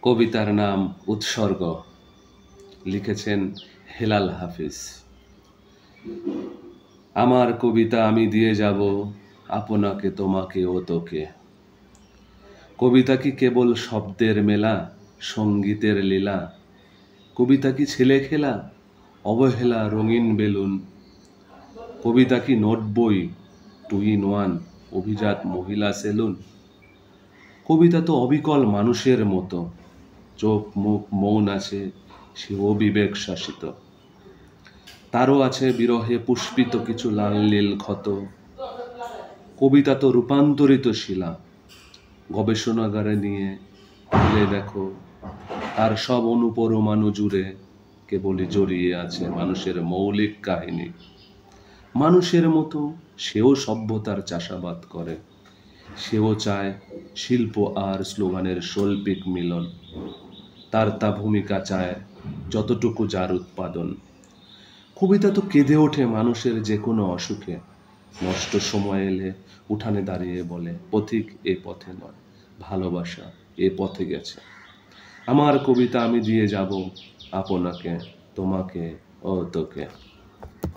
কবিতার নাম উৎসর্গ, লিখেছেন হেলাল হাফিজ। আমার কবিতা আমি দিয়ে যাব আপনাকে, তোমাকে ও তোকে। কবিতা কি কেবল শব্দের মেলা, সঙ্গীতের লীলা? কবিতা কি ছেলে খেলা, অবহেলা রঙিন বেলুন? কবিতা কি নোট বই, 2 in 1 অভিজাত মহিলা সেলুন? কবিতা তো অবিকল মানুষের মতো, চোখ মুখ মৌন আছে, সেও বিবেক শাসিত। তারও আছে বিরহে পুষ্পিত কিছু লাল নীল ক্ষত। কবিতা তো রূপান্তরিত শিলা, গবেষণাগারে নিয়ে খুলে দেখো, তার সব অনুপরমাণু জুড়ে কেবলই জড়িয়ে আছে মানুষের মৌলিক কাহিনী। মানুষের মতো সেও সভ্যতার চাষাবাদ করে, সেও চায় শিল্প আর স্লোগানের শৈল্পিক মিলন। তার তা ভূমিকা চায় যতটুকু যার উৎপাদন। কবিতা তো কেঁদে ওঠে মানুষের যে কোনো অসুখে, নষ্ট সময় এলে উঠানে দাঁড়িয়ে বলে, পথিক এ পথে নয়, ভালোবাসা এ পথে গেছে। আমার কবিতা আমি দিয়ে যাব আপনাকে, তোমাকে ও তোকে।